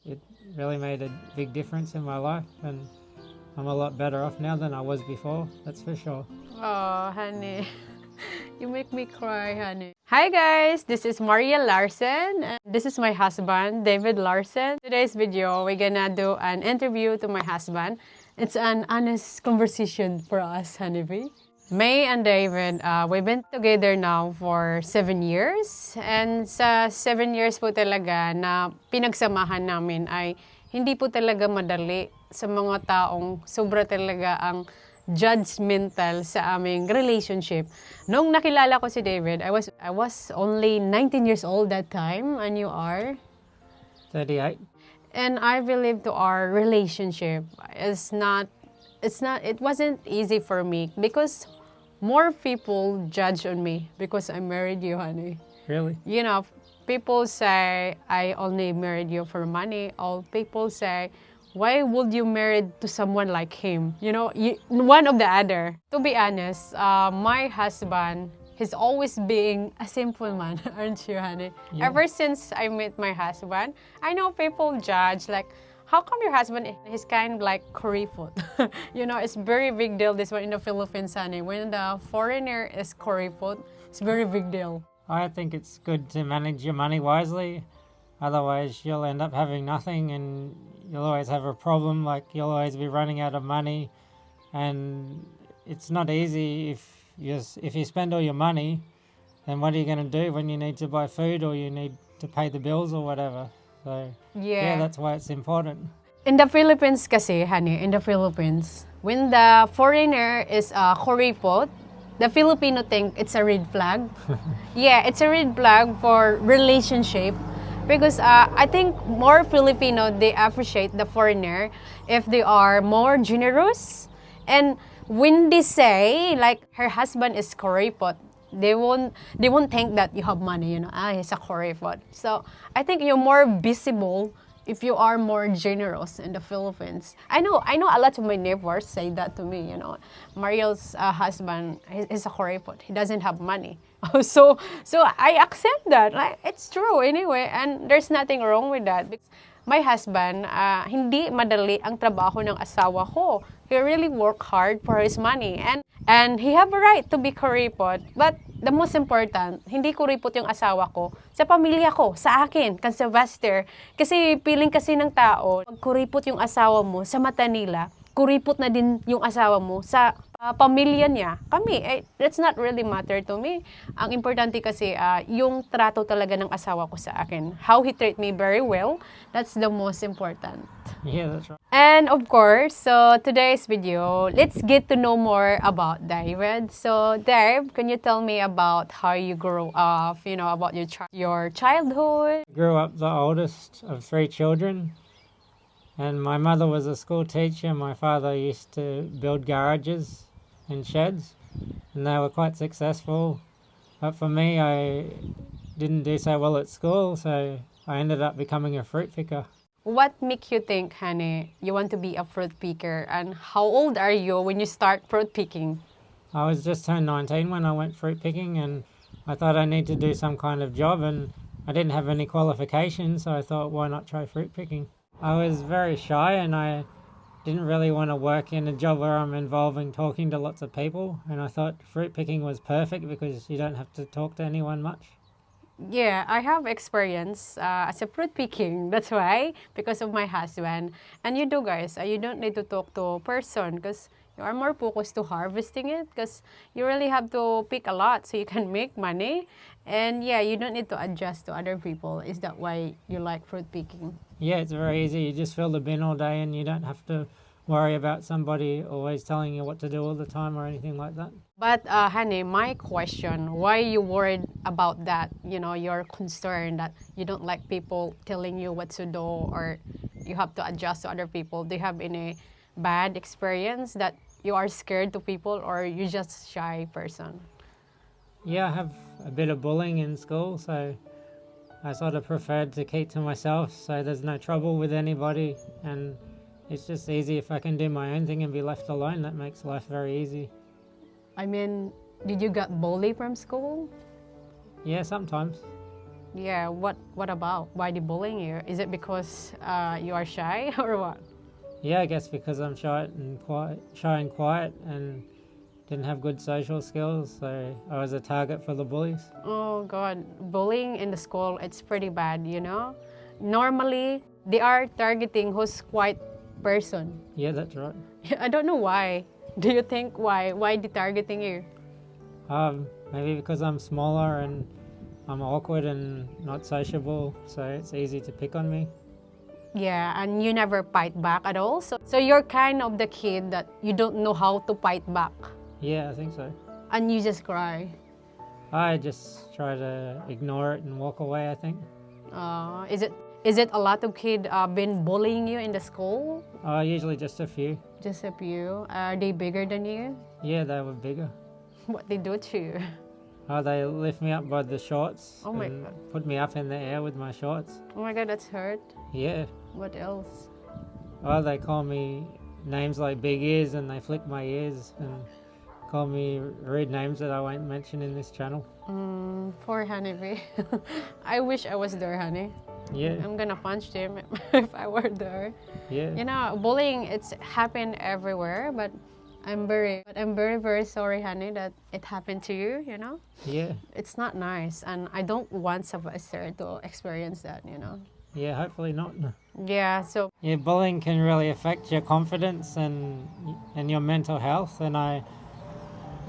It really made a big difference in my life, and I'm a lot better off now than I was before, that's for sure. Oh, honey. You make me cry, honey. Hi guys, this is Maria Larson. And this is my husband, David Larson. Today's video, we're gonna do an interview to my husband. It's an honest conversation for us, honeybee. May and David, we've been together now for 7 years. And sa 7 years po talaga na pinagsamahan namin ay hindi po talaga madali sa mga taong sobra talaga ang judgmental sa aming relationship. Nung nakilala ko si David, I was only 19 years old that time, and you are? 38. And I believe to our relationship it wasn't easy for me because more people judge on me because I married you, honey. Really? You know, people say I only married you for money. All people say, why would you marry to someone like him? You know, one of the other. To be honest, my husband, he's always being a simple man, aren't you, honey? Yeah. Ever since I met my husband, I know people judge, like, how come your husband is kind of like curry food? You know, it's very big deal, this one in the Philippines, honey. When the foreigner is curry food, it's very big deal. I think it's good to manage your money wisely, otherwise you'll end up having nothing and you'll always have a problem, like you'll always be running out of money, and it's not easy if you spend all your money, then what are you going to do when you need to buy food or you need to pay the bills or whatever? So yeah, that's why it's important. In the Philippines kasi, honey, in the Philippines, when the foreigner is a kuripot, the Filipino think it's a red flag. Yeah, it's a red flag for relationship. Because I think more Filipino, they appreciate the foreigner if they are more generous. And when they say, like, her husband is kuripot, they won't think that you have money, you know, he's a kuripot. So I think you're more visible if you are more generous in the Philippines. I know a lot of my neighbors say that to me, you know. Mario's husband is a kuripot. He doesn't have money. So I accept that. Like, it's true anyway, and there's nothing wrong with that. Because my husband, hindi madali ang trabaho ng asawa ko. He really work hard for his money, and he have a right to be kuripot. But the most important, hindi kuripot yung asawa ko sa pamilya ko, sa akin, kan Sylvester. Kasi feeling kasi ng tao, pag kuripot yung asawa mo sa mata nila, kuripot na din yung asawa mo sa pamilya niya. Kami, that's not really matter to me. Ang importante kasi, yung trato talaga ng asawa ko sa akin. How he treat me very well, that's the most important. Yeah, that's right. And of course, so today's video, let's get to know more about David. So Dave, can you tell me about how you grew up, you know, about your childhood? I grew up the oldest of 3 children, and my mother was a school teacher. My father used to build garages and sheds, and they were quite successful. But for me, I didn't do so well at school, so I ended up becoming a fruit picker. What make you think, honey, you want to be a fruit picker? And how old are you when you start fruit picking? I was just turned 19 when I went fruit picking, and I thought I need to do some kind of job, and I didn't have any qualifications, so I thought, why not try fruit picking? I was very shy, and I didn't really want to work in a job where I'm involving talking to lots of people, and I thought fruit picking was perfect because you don't have to talk to anyone much. Yeah, I have experience as a fruit picking. That's why, because of my husband. And you do, guys, you don't need to talk to a person because you are more focused to harvesting it because you really have to pick a lot so you can make money. And yeah, you don't need to adjust to other people. Is that why you like fruit picking? Yeah, it's very easy. You just fill the bin all day and you don't have to worry about somebody always telling you what to do all the time or anything like that. But honey, my question, why you worried about that? You know, you're concerned that you don't like people telling you what to do or you have to adjust to other people. Do you have any bad experience that you are scared to people or you just shy person? Yeah, I have a bit of bullying in school, so I sort of preferred to keep to myself so there's no trouble with anybody, and it's just easy if I can do my own thing and be left alone. That makes life very easy. I mean, did you get bullied from school? Yeah, sometimes. Yeah, what about? Why they bullying you? Is it because you are shy or what? Yeah, I guess because I'm shy and quiet, and didn't have good social skills, so I was a target for the bullies. Oh God, bullying in the school, it's pretty bad, you know? Normally, they are targeting who's quiet person. Yeah, that's right. I don't know why. Do you think why? Why they targeting you? Maybe because I'm smaller and I'm awkward and not sociable, so it's easy to pick on me. Yeah, and you never fight back at all. So you're kind of the kid that you don't know how to fight back. Yeah, I think so. And you just cry. I just try to ignore it and walk away, I think. Is it a lot of kids been bullying you in the school? Usually just a few. Just a few. Are they bigger than you? Yeah, they were bigger. What they do to you? They lift me up by the shorts Oh my and God. put me up in the air with my shorts. Oh my God, that's hurt. Yeah. What else? They call me names like big ears, and they flick my ears and call me rude names that I won't mention in this channel. Poor honeybee. I wish I was there, honey. Yeah. I'm gonna punch them if I were there. Yeah. You know, bullying, it's happened everywhere, but I'm very, very sorry, honey, that it happened to you, you know? Yeah. It's not nice, and I don't want Sylvester to experience that, you know? Yeah, hopefully not. Yeah, so, Yeah, bullying can really affect your confidence and your mental health, and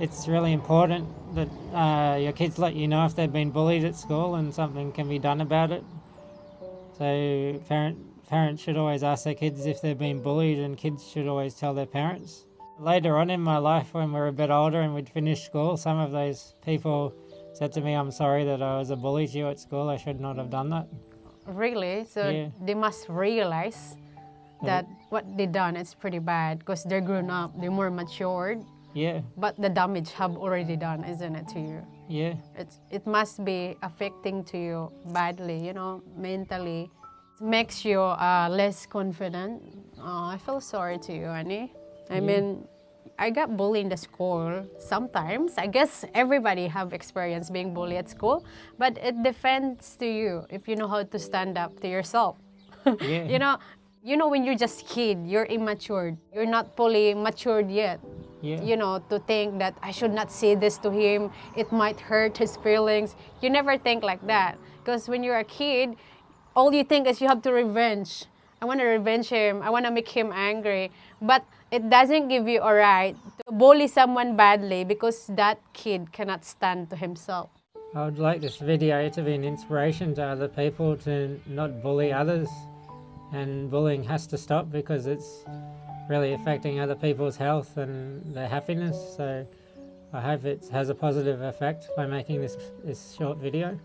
it's really important that your kids let you know if they've been bullied at school and something can be done about it. So parents should always ask their kids if they've been bullied, and kids should always tell their parents. Later on in my life, when we were a bit older and we'd finished school, some of those people said to me, "I'm sorry that I was a bully to you at school. I should not have done that." really, so Yeah. they must realize that what they done is pretty bad because they're grown up, they're more matured, Yeah, but the damage have already done, isn't it, to you? yeah, It must be affecting to you badly, you know, mentally. It makes you less confident. Oh, I feel sorry to you, honey. I mean, I got bullied in the school sometimes. I guess everybody have experienced being bullied at school, but it depends to you if you know how to stand up to yourself. yeah. You know when you're just kid, you're immature. You're not fully matured yet. Yeah. You know, to think that I should not say this to him, it might hurt his feelings. You never think like that. Because when you're a kid, all you think is you have to revenge. I want to revenge him. I want to make him angry. But it doesn't give you a right to bully someone badly because that kid cannot stand to himself. I would like this video to be an inspiration to other people to not bully others, and bullying has to stop because it's really affecting other people's health and their happiness. So I hope it has a positive effect by making this short video.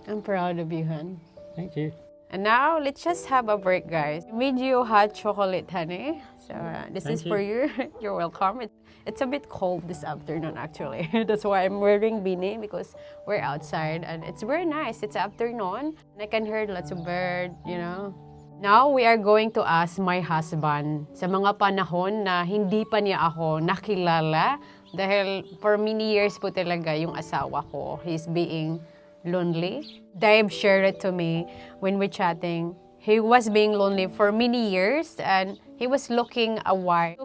I'm proud of you, hon. Thank you. And now, let's just have a break, guys. Made you hot chocolate, honey. So this Thank is for you. You're welcome. It's a bit cold this afternoon, actually. That's why I'm wearing beanie because we're outside and it's very nice. It's afternoon and I can hear lots of birds, you know. Now, we are going to ask my husband sa mga panahon na hindi pa niya ako nakilala dahil for many years po talaga yung asawa ko, he's being lonely. Dave shared it to me when we're chatting. He was being lonely for many years and he was looking a wife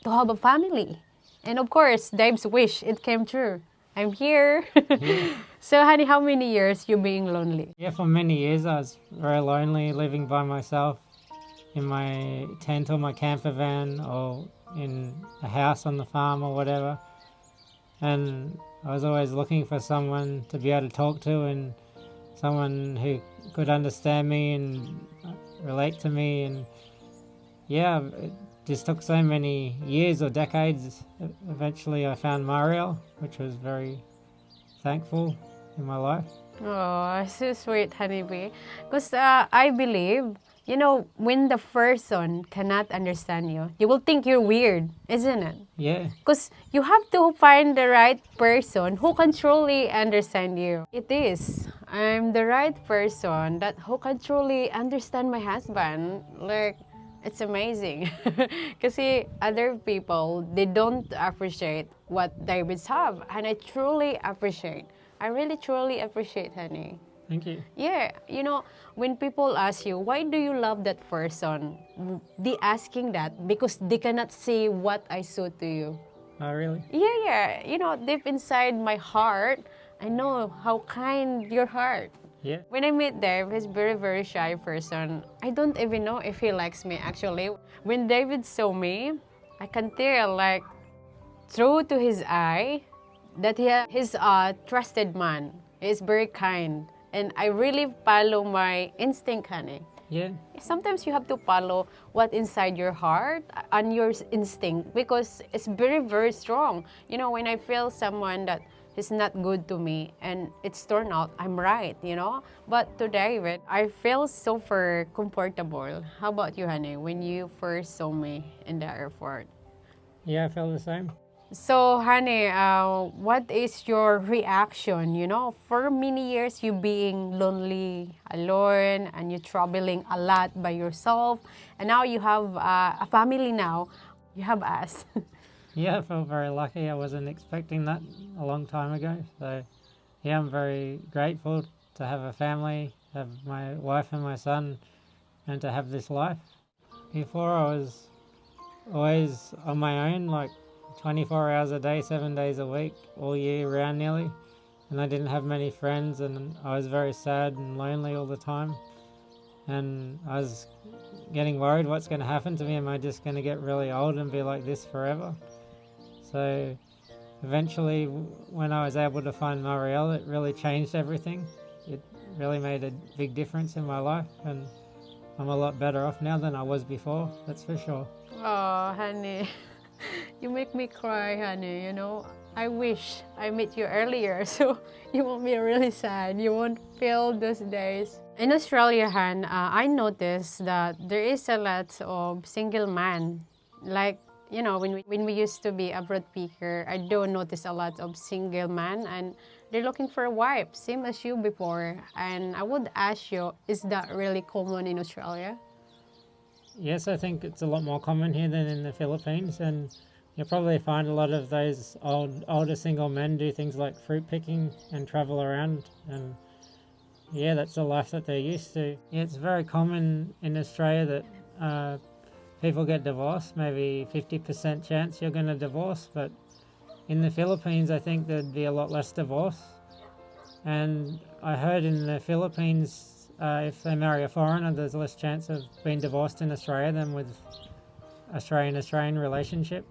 to have a family. And of course, Dave's wish, it came true. I'm here. So, honey, how many years you being lonely? Yeah, for many years I was very lonely, living by myself in my tent or my camper van or in a house on the farm or whatever. And I was always looking for someone to be able to talk to and someone who could understand me and relate to me. And yeah, it just took so many years or decades. Eventually I found Mario, which was very thankful in my life. Oh, so sweet, honeybee. Because I believe, you know, when the person cannot understand you, you will think you're weird, isn't it? Yeah, Because you have to find the right person who can truly understand you. It is. I'm the right person who can truly understand my husband. Like, it's amazing. Kasi other people, they don't appreciate what Davids have. And I truly appreciate I really truly appreciate, honey. Thank you. Yeah, when people ask you, why do you love that person? They asking that because they cannot say what I saw to you. Oh, really? Yeah. Deep inside my heart, I know how kind your heart. Yeah. When I meet Dave, he's very, very shy person. I don't even know if he likes me actually. When David saw me, I can tell like through to his eye that he's a trusted man. He's very kind. And I really follow my instinct, honey. Yeah. Sometimes you have to follow what inside your heart and your instinct because it's very, very strong. When I feel someone that is not good to me and it's turned out, I'm right. But to David, I feel super comfortable. How about you, honey, when you first saw me in the airport? Yeah, I felt the same. So, honey, what is your reaction? For many years, you being lonely, alone, and you're traveling a lot by yourself. And now you have a family now. You have us. Yeah, I felt very lucky. I wasn't expecting that a long time ago. So, yeah, I'm very grateful to have a family, have my wife and my son, and to have this life. Before, I was always on my own, like 24 hours a day, 7 days a week, all year round nearly. And I didn't have many friends, and I was very sad and lonely all the time. And I was getting worried what's going to happen to me. Am I just going to get really old and be like this forever? So eventually, when I was able to find Marielle, it really changed everything. It really made a big difference in my life, and I'm a lot better off now than I was before, that's for sure. Oh, honey. You make me cry, honey. I wish I met you earlier so you won't be really sad. You won't feel those days. In Australia, Han, I noticed that there is a lot of single man. Like, when we used to be abroad picker, I do notice a lot of single man and they're looking for a wife, same as you before. And I would ask you, is that really common in Australia? Yes, I think it's a lot more common here than in the Philippines, and you'll probably find a lot of those older single men do things like fruit picking and travel around, and yeah, that's the life that they're used to. Yeah, it's very common in Australia that people get divorced, maybe 50% chance you're going to divorce, but in the Philippines I think there'd be a lot less divorce. And I heard in the Philippines, if they marry a foreigner, there's less chance of being divorced in Australia than with Australian relationship.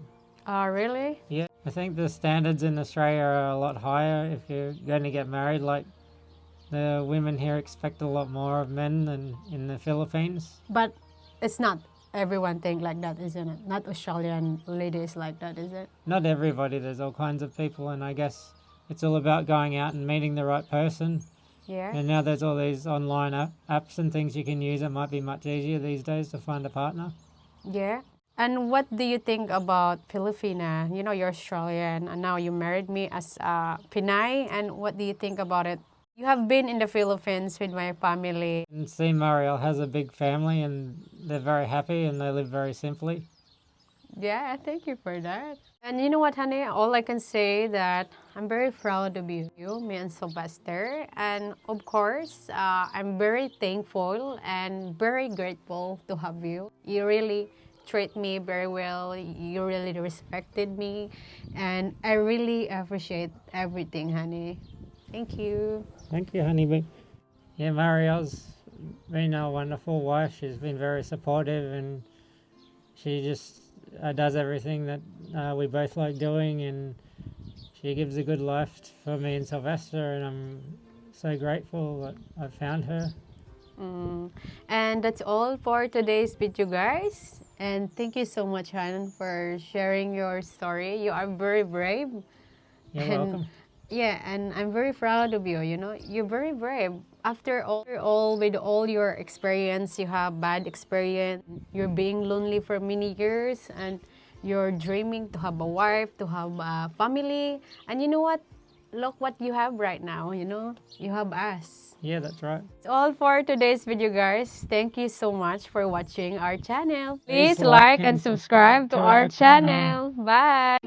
Oh, really? Yeah, I think the standards in Australia are a lot higher if you're going to get married. Like, the women here expect a lot more of men than in the Philippines. But it's not everyone think like that, isn't it? Not Australian ladies like that, is it? Not everybody, there's all kinds of people, and I guess it's all about going out and meeting the right person. Yeah. And now there's all these online apps and things you can use. It might be much easier these days to find a partner. Yeah. And what do you think about Filipina? You're Australian and now you married me as a Pinay. And what do you think about it? You have been in the Philippines with my family. And see, Marielle has a big family and they're very happy and they live very simply. Yeah, thank you for that. And you know what, honey? All I can say that I'm very proud of you, me and Sylvester. And of course, I'm very thankful and very grateful to have you. You really treat me very well. You really respected me. And I really appreciate everything, honey. Thank you. Thank you, honey bee. Yeah, Marielle's been a wonderful wife. She's been very supportive and she just does everything that we both like doing, and she gives a good life for me and Sylvester, and I'm so grateful that I found her. And that's all for today's video, guys. And thank you so much, Han, for sharing your story. You are very brave. You're And welcome. yeah, and I'm very proud of you. You're very brave. After all, with all your experience, you have bad experience. You're being lonely for many years, and you're dreaming to have a wife, to have a family. And you know what? Look what you have right now. You have us. Yeah, that's right. That's all for today's video, guys. Thank you so much for watching our channel. Please Please like and subscribe to our channel. Bye.